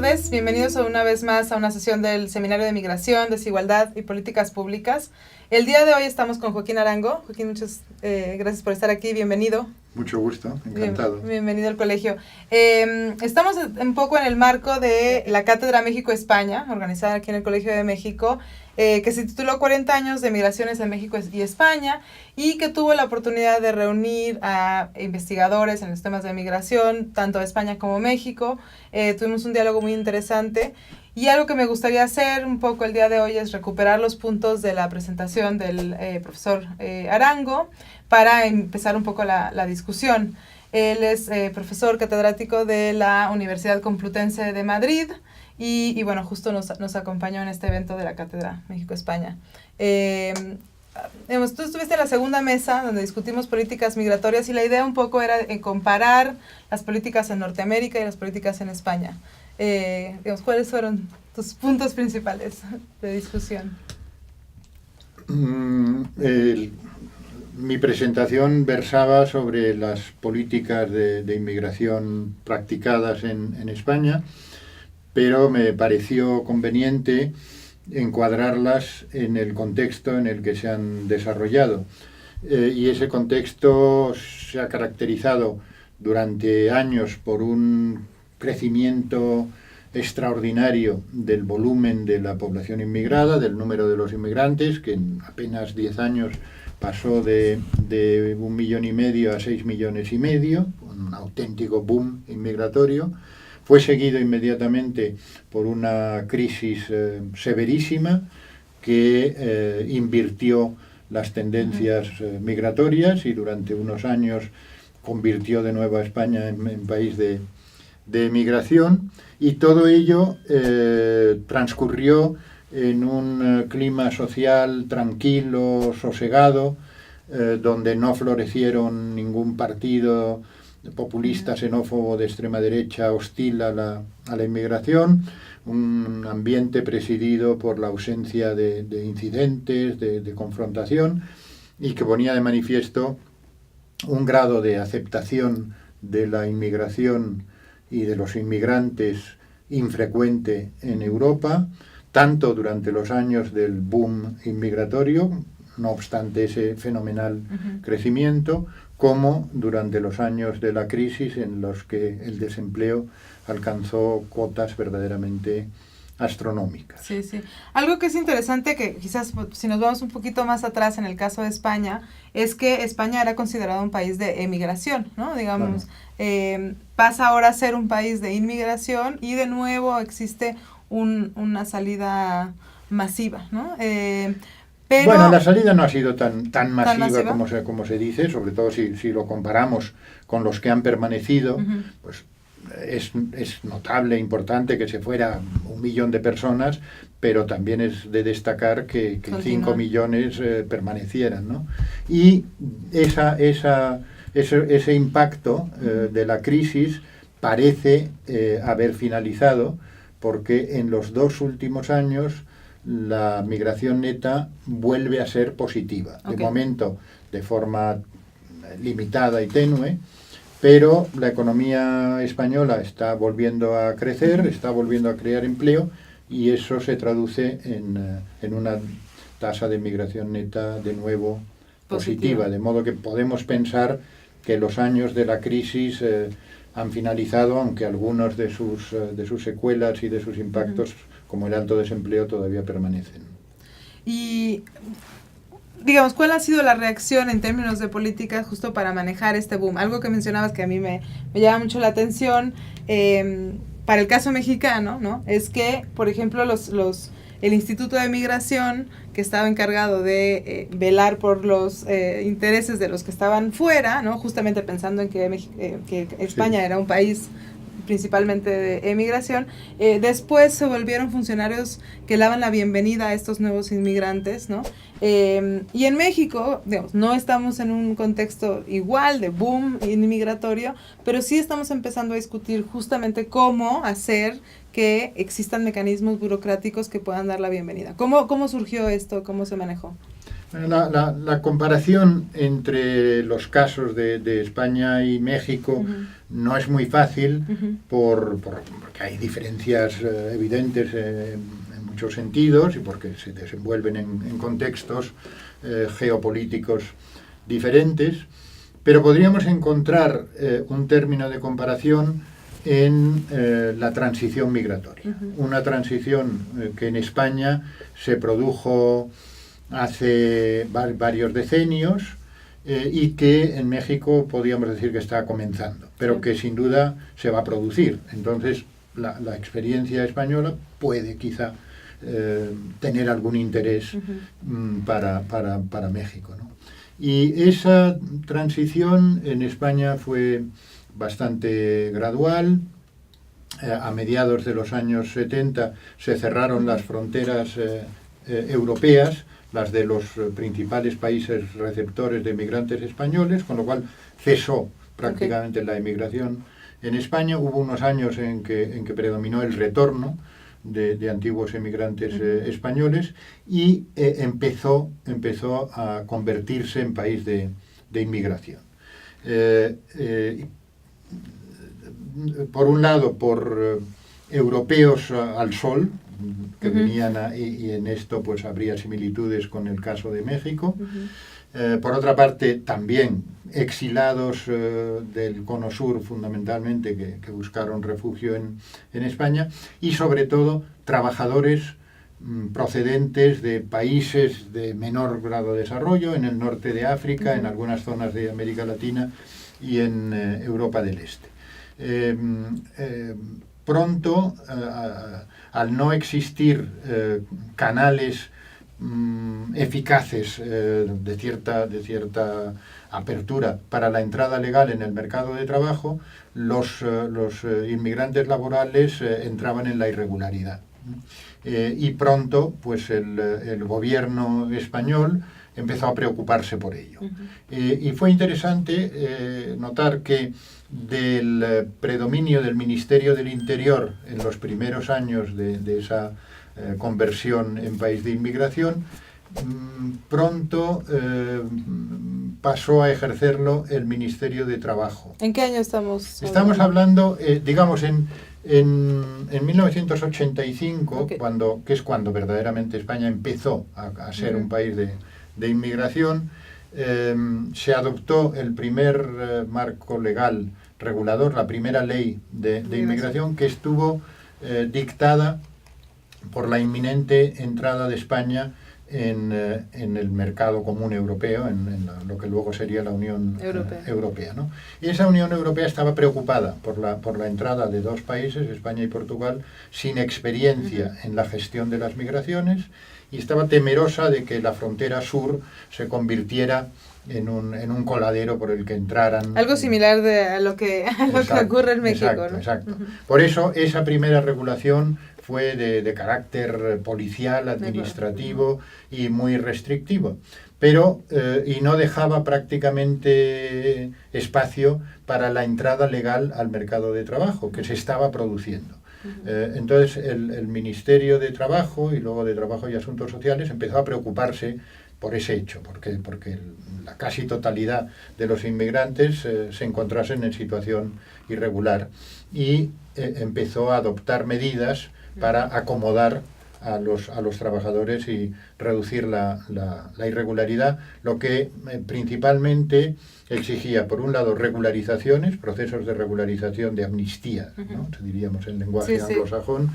tardes, bienvenidos una vez más a una sesión del Seminario de Migración, Desigualdad y Políticas Públicas. El día de hoy estamos con Joaquín Arango. Joaquín, muchas gracias por estar aquí, bienvenido. Mucho gusto, encantado. Bienvenido al colegio. Estamos un poco en el marco de la Cátedra México-España, organizada aquí en el Colegio de México, que se tituló 40 años de migraciones en México y España, y que tuvo la oportunidad de reunir a investigadores en los temas de migración, tanto de España como México. Tuvimos un diálogo muy interesante, y algo que me gustaría hacer un poco el día de hoy es recuperar los puntos de la presentación del profesor Arango para empezar un poco la discusión. Él es profesor catedrático de la Universidad Complutense de Madrid, y bueno, justo nos acompañó en este evento de la Cátedra México-España. Tú estuviste en la segunda mesa donde discutimos políticas migratorias, y la idea un poco era comparar las políticas en Norteamérica y las políticas en España. ¿Cuáles fueron tus puntos principales de discusión? Mi presentación versaba sobre las políticas de inmigración practicadas en España, pero me pareció conveniente encuadrarlas en el contexto en el que se han desarrollado. Y ese contexto se ha caracterizado durante años por un crecimiento extraordinario del volumen de la población inmigrada, del número de los inmigrantes, que en apenas 10 años pasó de 1,5 millones a 6,5 millones, un auténtico boom inmigratorio. Fue seguido inmediatamente por una crisis severísima que invirtió las tendencias migratorias, y durante unos años convirtió de nuevo a España en país de migración, y todo ello transcurrió en un clima social tranquilo, sosegado, donde no florecieron ningún partido populista, xenófobo de extrema derecha hostil a la inmigración, un ambiente presidido por la ausencia de incidentes, de confrontación, y que ponía de manifiesto un grado de aceptación de la inmigración y de los inmigrantes infrecuente en Europa, tanto durante los años del boom inmigratorio, no obstante ese fenomenal crecimiento, como durante los años de la crisis en los que el desempleo alcanzó cotas verdaderamente astronómicas. Sí, sí. Algo que es interesante, que quizás si nos vamos un poquito más atrás en el caso de España, es que España era considerado un país de emigración, ¿no? Digamos, claro. Pasa ahora a ser un país de inmigración, y de nuevo existe una salida masiva, ¿no? Pero, bueno, la salida no ha sido tan masiva como se dice, sobre todo si lo comparamos con los que han permanecido, pues es notable, importante que se fuera 1 millón de personas, pero también es de destacar que 5 millones permanecieran, ¿no? Y ese impacto de la crisis parece haber finalizado, porque en los 2 últimos años la migración neta vuelve a ser positiva. De momento de forma limitada y tenue, pero la economía española está volviendo a crecer, está volviendo a crear empleo, y eso se traduce en una tasa de migración neta de nuevo positiva. De modo que podemos pensar que los años de la crisis han finalizado, aunque algunos de sus secuelas y de sus impactos, como el alto desempleo, todavía permanecen. Y, digamos, ¿cuál ha sido la reacción en términos de política justo para manejar este boom? Algo que mencionabas que a mí me llama mucho la atención, para el caso mexicano, ¿no? Es que, por ejemplo, el Instituto de Migración, que estaba encargado de velar por los intereses de los que estaban fuera, ¿no? Justamente pensando en que España era un país principalmente de emigración, después se volvieron funcionarios que daban la bienvenida a estos nuevos inmigrantes, ¿no? Y en México, digamos, no estamos en un contexto igual de boom inmigratorio, pero sí estamos empezando a discutir justamente cómo hacer que existan mecanismos burocráticos que puedan dar la bienvenida. ¿Cómo surgió esto? ¿Cómo se manejó? Bueno, la comparación entre los casos de España y México no es muy fácil porque hay diferencias evidentes en muchos sentidos y porque se desenvuelven en contextos geopolíticos diferentes, pero podríamos encontrar un término de comparación en la transición migratoria. Una transición que en España se produjo hace varios decenios y que en México podríamos decir que está comenzando, pero que sin duda se va a producir. Entonces, la experiencia española puede quizá tener algún interés para México, ¿no? Y esa transición en España fue bastante gradual. A mediados de los años 70 se cerraron las fronteras europeas, las de los principales países receptores de migrantes españoles, con lo cual cesó prácticamente la emigración en España. Hubo unos años en que predominó el retorno de antiguos emigrantes españoles y empezó a convertirse en país de inmigración. Por un lado, por europeos al sol, que venían y en esto pues habría similitudes con el caso de México. Por otra parte, también exilados del Cono Sur, fundamentalmente, que buscaron refugio en España, y sobre todo trabajadores procedentes de países de menor grado de desarrollo, en el norte de África, en algunas zonas de América Latina y en Europa del Este. Pronto, al no existir canales eficaces de cierta apertura para la entrada legal en el mercado de trabajo, los inmigrantes laborales entraban en la irregularidad. Y pronto, pues el gobierno español empezó a preocuparse por ello. Y fue interesante notar que del predominio del Ministerio del Interior en los primeros años de esa conversión en país de inmigración, pronto pasó a ejercerlo el Ministerio de Trabajo. ¿En qué año estamos? Estamos hablando, digamos, en 1985, Okay. que es cuando verdaderamente España empezó a ser un país de inmigración, se adoptó el primer marco legal regulador, la primera ley de inmigración, que estuvo dictada por la inminente entrada de España en el mercado común europeo, en lo que luego sería la Unión Europea, ¿no? Y esa Unión Europea estaba preocupada por la entrada de dos países, España y Portugal, sin experiencia en la gestión de las migraciones, y estaba temerosa de que la frontera sur se convirtiera en un coladero por el que entraran... Algo similar a lo que ocurre en México, exacto, ¿no? Exacto. Por eso esa primera regulación fue de carácter policial, administrativo y muy restrictivo, pero y no dejaba prácticamente espacio para la entrada legal al mercado de trabajo, que se estaba produciendo. Entonces el Ministerio de Trabajo y luego de Trabajo y Asuntos Sociales empezó a preocuparse por ese hecho, porque la casi totalidad de los inmigrantes se encontrasen en situación irregular, y empezó a adoptar medidas para acomodar a los trabajadores y reducir la irregularidad, lo que principalmente exigía, por un lado, regularizaciones, procesos de regularización, de amnistía, ¿no? Diríamos en lenguaje anglosajón,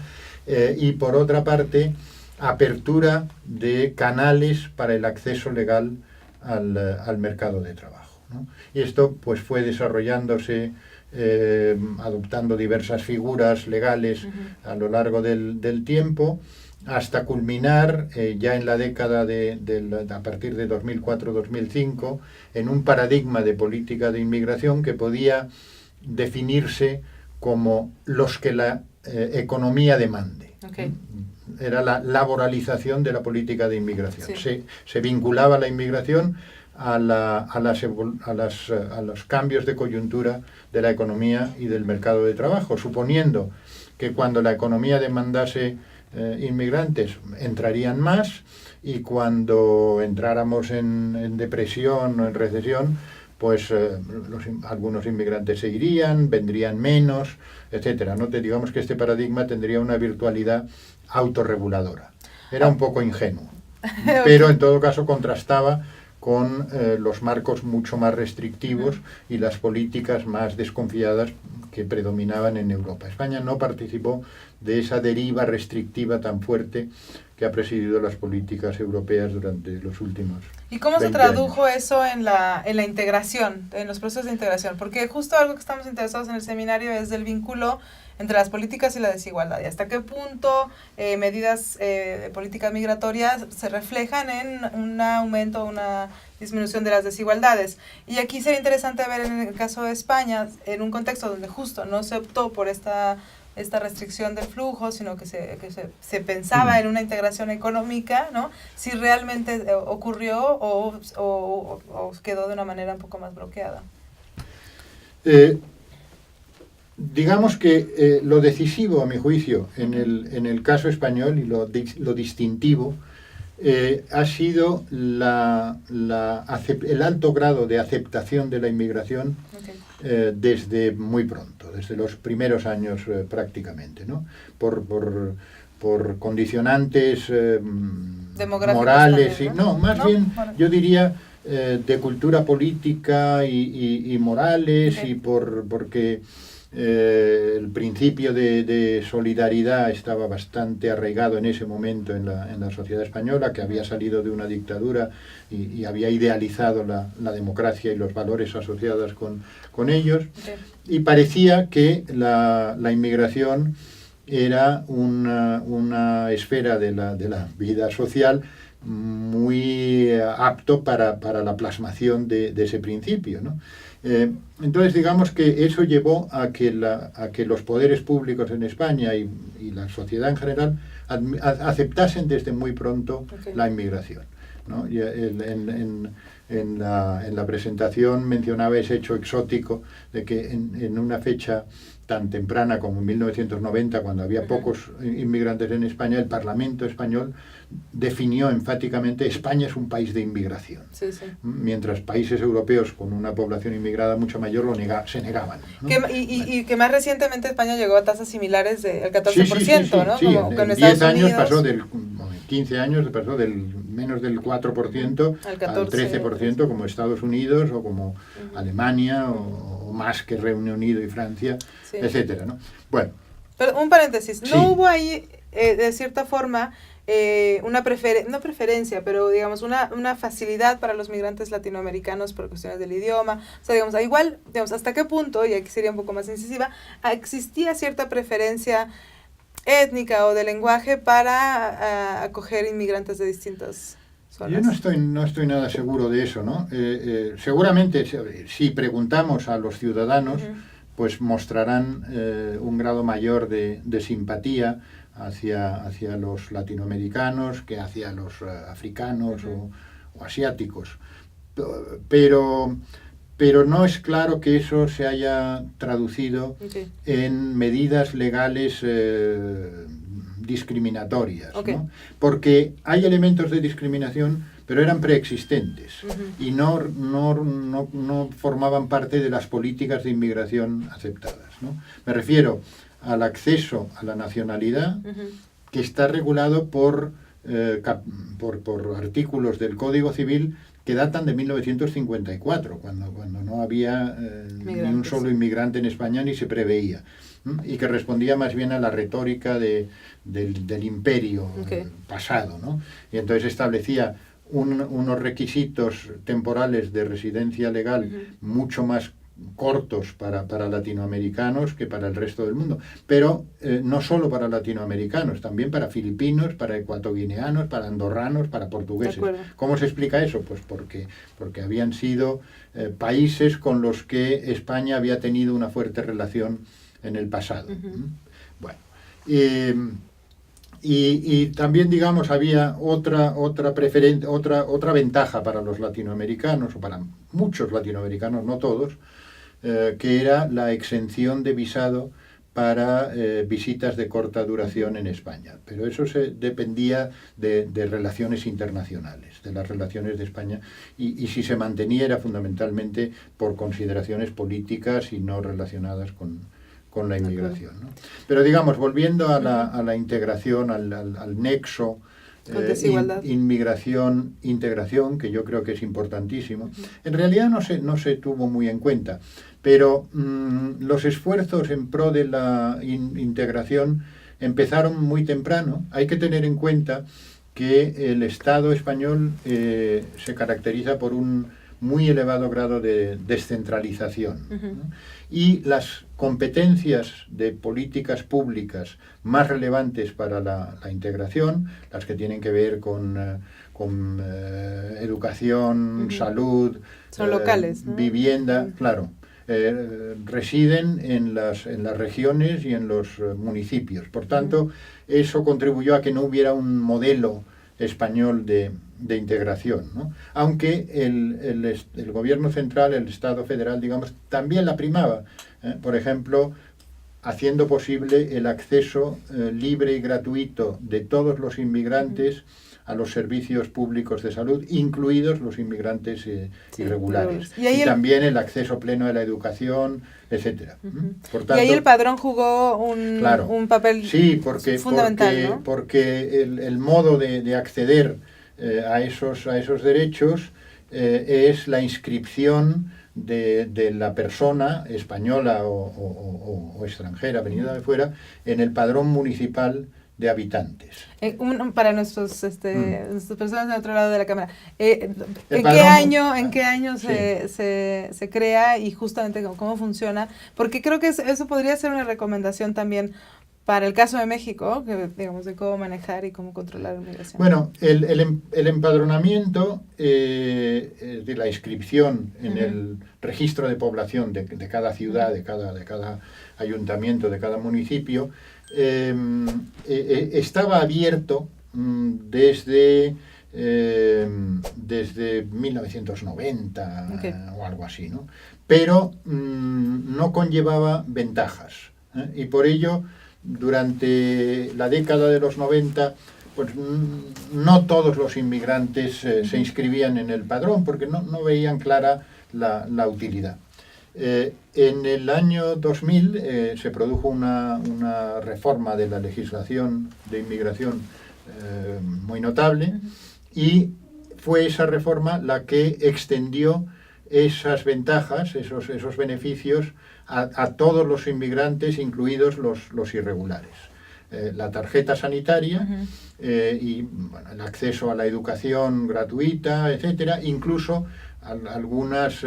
y por otra parte, apertura de canales para el acceso legal al mercado de trabajo, ¿no? Y esto pues fue desarrollándose, adoptando diversas figuras legales a lo largo del tiempo, hasta culminar ya en la década a partir de 2004-2005 en un paradigma de política de inmigración que podía definirse como los que la economía demande. Okay. Era la laboralización de la política de inmigración. Sí. Se vinculaba la inmigración a los cambios de coyuntura de la economía y del mercado de trabajo, suponiendo que cuando la economía demandase inmigrantes, entrarían más, y cuando entráramos en depresión o en recesión, pues algunos inmigrantes se irían, vendrían menos, etcétera, ¿no? Digamos que este paradigma tendría una virtualidad autorreguladora. Era un poco ingenuo, pero en todo caso contrastaba con los marcos mucho más restrictivos y las políticas más desconfiadas que predominaban en Europa. España no participó de esa deriva restrictiva tan fuerte que ha presidido las políticas europeas durante los últimos 20 años. ¿Y cómo se tradujo eso en la integración, en los procesos de integración? Porque justo algo que estamos interesados en el seminario es del vínculo entre las políticas y la desigualdad, y hasta qué punto medidas de políticas migratorias se reflejan en un aumento o una disminución de las desigualdades. Y aquí sería interesante ver en el caso de España, en un contexto donde justo no se optó por esta restricción del flujo, sino que se pensaba en una integración económica, ¿no? Si realmente ocurrió o quedó de una manera un poco más bloqueada. Digamos que lo decisivo, a mi juicio, en el caso español, y lo distintivo, ha sido el alto grado de aceptación de la inmigración desde muy pronto, desde los primeros años prácticamente, ¿no? Por condicionantes morales, también, ¿no? Más bien, yo diría, de cultura política y morales, y porque el principio de solidaridad estaba bastante arraigado en ese momento en la sociedad española, que había salido de una dictadura y había idealizado la democracia y los valores asociados con ellos. Y parecía que la inmigración era una esfera de la vida social muy apto para la plasmación de ese principio, ¿no? Entonces, digamos que eso llevó a que los poderes públicos en España y la sociedad en general aceptasen desde muy pronto la inmigración, ¿no? Y en la presentación mencionaba ese hecho exótico de que en una fecha tan temprana como en 1990, cuando había pocos inmigrantes en España, el Parlamento español definió enfáticamente: España es un país de inmigración. Sí, sí. Mientras países europeos con una población inmigrada mucho mayor se negaban, ¿no? Y que más recientemente España llegó a tasas similares del 14%, ¿no? Sí, como en 10 años pasó 15 años pasó del menos del 4% al 13%, como Estados Unidos o como Alemania o más que Reino Unido y Francia, etcétera, ¿no? Bueno. Pero un paréntesis, ¿no hubo ahí, de cierta forma, no preferencia, pero digamos una facilidad para los migrantes latinoamericanos por cuestiones del idioma? O sea, digamos, igual, hasta qué punto, y aquí sería un poco más incisiva, existía cierta preferencia étnica o de lenguaje para acoger inmigrantes de distintas zonas. Yo no estoy nada seguro de eso, ¿no? Seguramente, si preguntamos a los ciudadanos, pues mostrarán un grado mayor de simpatía hacia los latinoamericanos que hacia los africanos o asiáticos. Pero no es claro que eso se haya traducido en medidas legales discriminatorias, ¿no? Porque hay elementos de discriminación, pero eran preexistentes y no formaban parte de las políticas de inmigración aceptadas, ¿no? Me refiero al acceso a la nacionalidad, que está regulado por artículos del Código Civil que datan de 1954, cuando no había ni un solo inmigrante en España ni se preveía, y que respondía más bien a la retórica del imperio pasado, ¿no? Y entonces establecía unos requisitos temporales de residencia legal mucho más cortos para latinoamericanos que para el resto del mundo, pero no solo para latinoamericanos, también para filipinos, para ecuatoguineanos, para andorranos, para portugueses. ¿Cómo se explica eso? Pues porque habían sido países con los que España había tenido una fuerte relación en el pasado. Bueno, y también, digamos, había otra ventaja para los latinoamericanos, o para muchos latinoamericanos, no todos, que era la exención de visado para visitas de corta duración en España. Pero eso dependía de relaciones internacionales, de las relaciones de España, y si se mantenía era fundamentalmente por consideraciones políticas y no relacionadas con la inmigración, ¿no? Pero digamos, volviendo a la integración, al nexo inmigración, integración, que yo creo que es importantísimo, en realidad no se tuvo muy en cuenta, pero los esfuerzos en pro de la integración empezaron muy temprano. Hay que tener en cuenta que el Estado español se caracteriza por un muy elevado grado de descentralización, ¿no? Y las competencias de políticas públicas más relevantes para la integración, las que tienen que ver con educación, salud, son locales, ¿no? vivienda, claro, residen en las regiones y en los municipios. Por tanto, eso contribuyó a que no hubiera un modelo español de integración, ¿no? Aunque el gobierno central, el Estado federal, digamos, también la primaba, por ejemplo, haciendo posible el acceso libre y gratuito de todos los inmigrantes a los servicios públicos de salud, incluidos los inmigrantes irregulares. Y también el acceso pleno a la educación, etcétera. Por tanto, y ahí el padrón jugó un papel fundamental, ¿no? Porque el modo de acceder a esos derechos es la inscripción de la persona española o extranjera venida de fuera en el padrón municipal de habitantes. Para nuestras personas de otro lado de la cámara, ¿en qué año se crea y justamente cómo funciona? Porque creo que eso podría ser una recomendación también para el caso de México, que, digamos, de cómo manejar y cómo controlar la migración. Bueno, el empadronamiento, de la inscripción en el registro de población de cada ciudad, de cada ayuntamiento, de cada municipio, estaba abierto desde 1990 o algo así, ¿no? Pero no conllevaba ventajas, y por ello durante la década de los 90 pues no todos los inmigrantes se inscribían en el padrón porque no veían clara la utilidad. En el año 2000 se produjo una reforma de la legislación de inmigración muy notable, y fue esa reforma la que extendió esas ventajas, esos beneficios a todos los inmigrantes, incluidos los irregulares. La tarjeta sanitaria y bueno, el acceso a la educación gratuita, etcétera, incluso algunas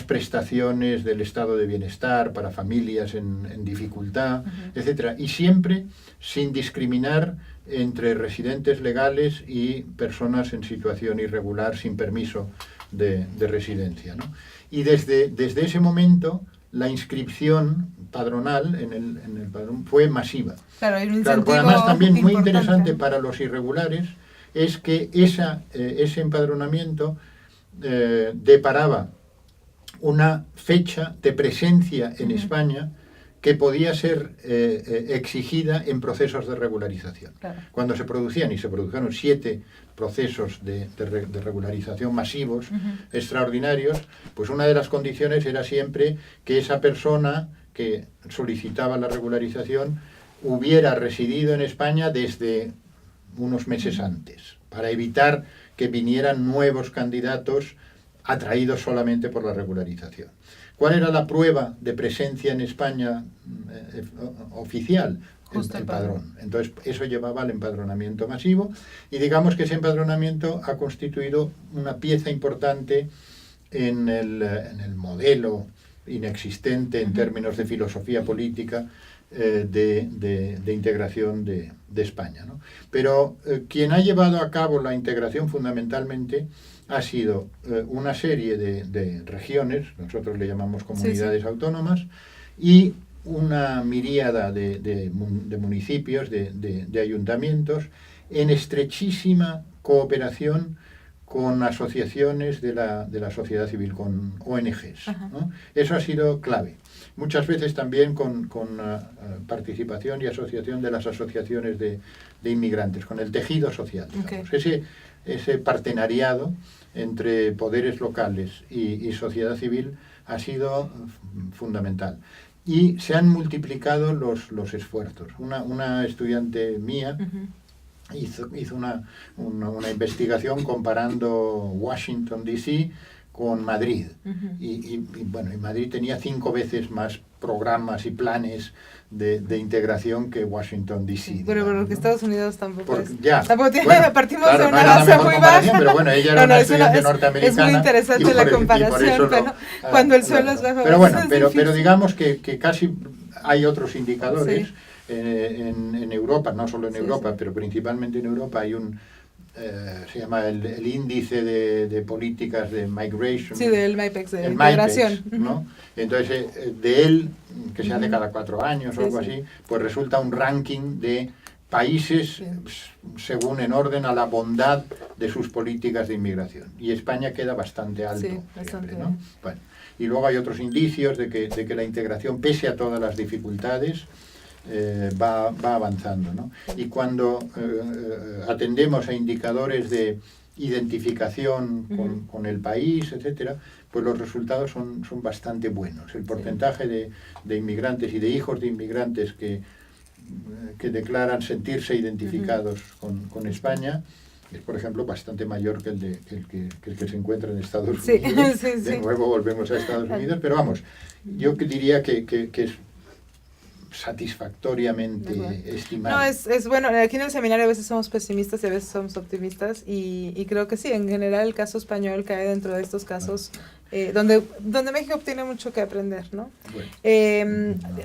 prestaciones del estado de bienestar para familias en dificultad, etcétera, y siempre sin discriminar entre residentes legales y personas en situación irregular sin permiso de residencia, ¿no? Y desde ese momento la inscripción padronal en el padrón fue masiva. Claro, hay un incentivo además también muy importante. interesante para los irregulares es que ese empadronamiento deparaba una fecha de presencia en España que podía ser exigida en procesos de regularización. Claro. Cuando se produjeron 7 procesos de regularización masivos, extraordinarios, pues una de las condiciones era siempre que esa persona que solicitaba la regularización hubiera residido en España desde unos meses antes, para evitar que vinieran nuevos candidatos atraídos solamente por la regularización. ¿Cuál era la prueba de presencia en España oficial? El padrón. Entonces, eso llevaba al empadronamiento masivo, y digamos que ese empadronamiento ha constituido una pieza importante en el modelo inexistente en términos de filosofía política de integración de España, ¿no? Pero quien ha llevado a cabo la integración fundamentalmente ha sido una serie de regiones, nosotros le llamamos comunidades autónomas, y una miríada de municipios, de ayuntamientos, en estrechísima cooperación con asociaciones de la sociedad civil, con ONGs, ¿no? Eso ha sido clave. Muchas veces también con participación y asociación de las asociaciones de inmigrantes, con el tejido social. Ese partenariado entre poderes locales y sociedad civil ha sido fundamental. Y se han multiplicado los esfuerzos. Una estudiante mía hizo una investigación comparando Washington, D.C. con Madrid. Y Madrid tenía 5 veces más programas y planes de integración que Washington, D.C. Pero porque Estados Unidos tampoco partimos claro, de una base muy baja. Pero bueno, ella era una estudiante norteamericana. Es muy interesante la comparación, cuando el suelo es bajo. Pero bueno, pero digamos que casi hay otros indicadores. En Europa, no solo en Europa, pero principalmente en Europa hay se llama el índice de políticas de migration. Sí, del MIPEX, de integración. ¿no? Entonces, de él, que se hace cada 4 años o algo así, pues resulta un ranking de países según en orden a la bondad de sus políticas de inmigración. Y España queda bastante alto. Sí, bastante siempre, ¿no? Bueno, y luego hay otros indicios de que la integración, pese a todas las dificultades, va avanzando, ¿no? Y cuando atendemos a indicadores de identificación con el país, etcétera, pues los resultados son bastante buenos. El porcentaje de inmigrantes y de hijos de inmigrantes que declaran sentirse identificados con España es, por ejemplo, bastante mayor que el que se encuentra en Estados Unidos. De nuevo volvemos a Estados Unidos, pero vamos, yo diría que es satisfactoriamente estimado. No, es bueno, aquí en el seminario a veces somos pesimistas y a veces somos optimistas y creo que sí, en general el caso español cae dentro de estos casos donde México tiene mucho que aprender, ¿no? Bueno.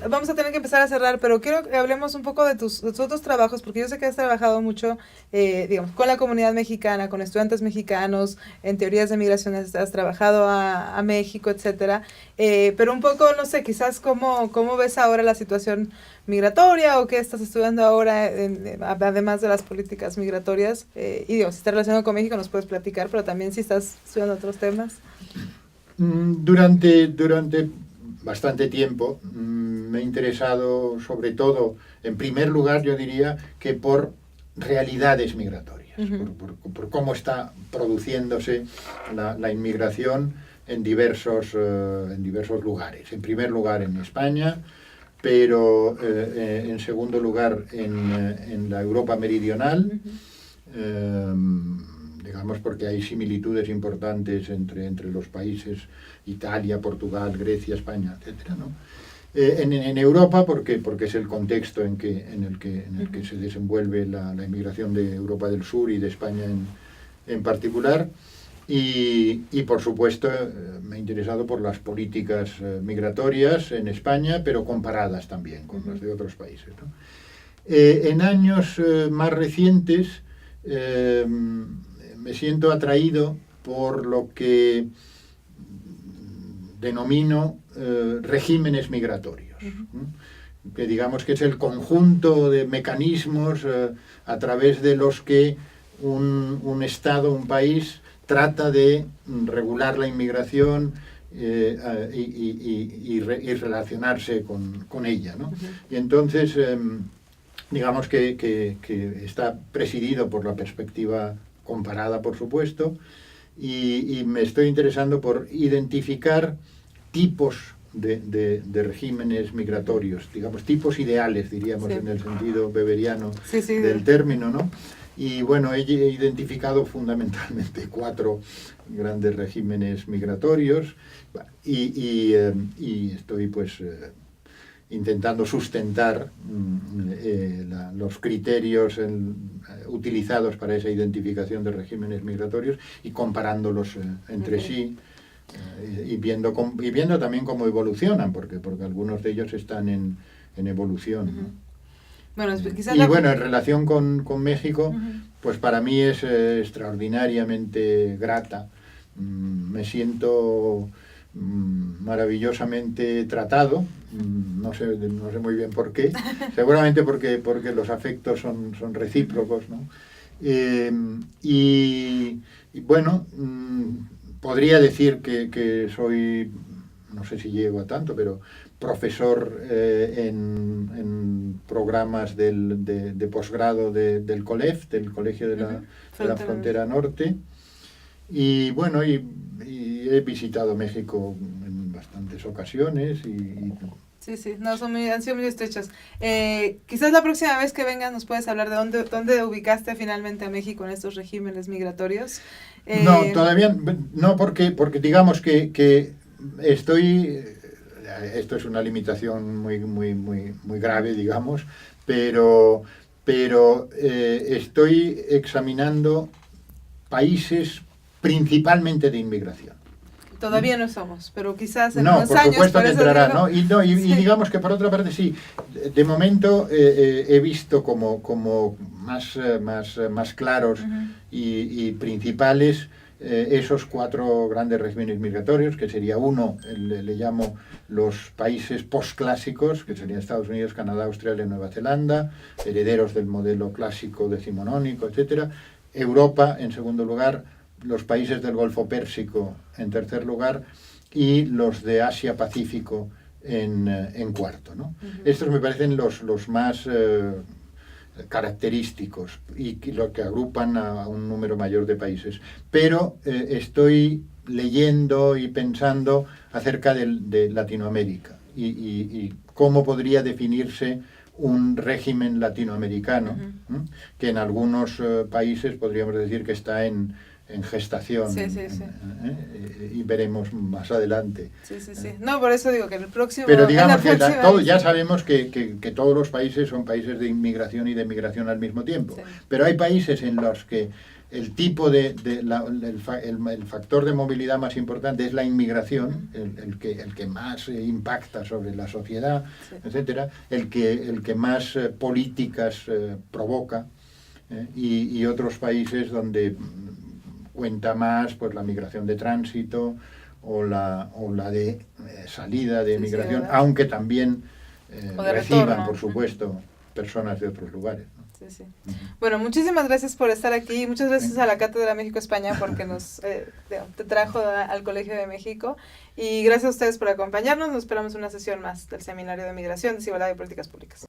Vamos a tener que empezar a cerrar, pero quiero que hablemos un poco de tus otros trabajos, porque yo sé que has trabajado mucho, digamos, con la comunidad mexicana, con estudiantes mexicanos, en teorías de migración has trabajado a México, etcétera, pero un poco, no sé, quizás cómo ves ahora la situación migratoria o qué estás estudiando ahora, además de las políticas migratorias, y digo, si está relacionado con México nos puedes platicar, pero también si estás estudiando otros temas. Durante bastante tiempo me he interesado sobre todo, en primer lugar yo diría que por realidades migratorias, por cómo está produciéndose la inmigración en diversos lugares. En primer lugar en España, pero en segundo lugar en la Europa meridional, digamos porque hay similitudes importantes entre los países Italia, Portugal, Grecia, España, etcétera, ¿no? En Europa porque es el contexto en el que se desenvuelve la inmigración de Europa del Sur y de España en particular, y por supuesto me he interesado por las políticas migratorias en España, pero comparadas también con las de otros países, ¿no? En años más recientes me siento atraído por lo que denomino regímenes migratorios, que digamos que es el conjunto de mecanismos a través de los que un Estado, un país, trata de regular la inmigración y relacionarse con ella, ¿no? Y entonces digamos que está presidido por la perspectiva comparada, por supuesto, y me estoy interesando por identificar tipos de regímenes migratorios, digamos, tipos ideales, diríamos, en el sentido weberiano del término, ¿no? Y bueno, he identificado fundamentalmente 4 grandes regímenes migratorios y estoy pues intentando sustentar los criterios utilizados para esa identificación de regímenes migratorios y comparándolos entre sí y viendo también cómo evolucionan, porque algunos de ellos están en evolución, ¿no? Bueno, quizás bueno, en relación con México, pues para mí es extraordinariamente grata. Me siento maravillosamente tratado, no sé muy bien por qué, seguramente porque los afectos son recíprocos, ¿no? Y bueno, podría decir que soy, no sé si llego a tanto, pero profesor en programas de posgrado del COLEF, del Colegio de la Frontera Norte. Y bueno, y he visitado México en bastantes ocasiones Sí, no, han sido muy estrechas. Quizás la próxima vez que vengas nos puedes hablar de dónde ubicaste finalmente a México en estos regímenes migratorios. No, todavía no, porque digamos que estoy, esto es una limitación muy grave, digamos, pero estoy examinando países principalmente de inmigración. Todavía no somos, pero quizás en no, unos por años... supuesto que entrará, ¿no? Y Sí. digamos que por otra parte sí, de momento he visto como más claros y principales esos 4 grandes regímenes migratorios, que sería uno, le llamo los países postclásicos, que serían Estados Unidos, Canadá, Australia y Nueva Zelanda, herederos del modelo clásico decimonónico, etcétera. Europa, en segundo lugar, los países del Golfo Pérsico en tercer lugar y los de Asia-Pacífico en cuarto, ¿no? Estos me parecen los más característicos y lo que agrupan a un número mayor de países. Pero estoy leyendo y pensando acerca de Latinoamérica y cómo podría definirse un régimen latinoamericano, que en algunos países podríamos decir que está en gestación, Sí. y veremos más adelante. Sí. No, por eso digo que en el próximo... Pero digamos que ya sabemos que todos los países son países de inmigración y de migración al mismo tiempo. Sí. Pero hay países en los que el tipo el factor de movilidad más importante es la inmigración, el que más impacta sobre la sociedad, etcétera, el que más políticas provoca, y otros países donde cuenta más pues la migración de tránsito o la de salida de migración, aunque también reciban, retorno, por supuesto, personas de otros lugares, ¿no? Sí. Bueno, muchísimas gracias por estar aquí, muchas gracias a la Cátedra México-España porque nos te trajo al Colegio de México, y gracias a ustedes por acompañarnos. Nos esperamos una sesión más del Seminario de Migración, Desigualdad y Políticas Públicas.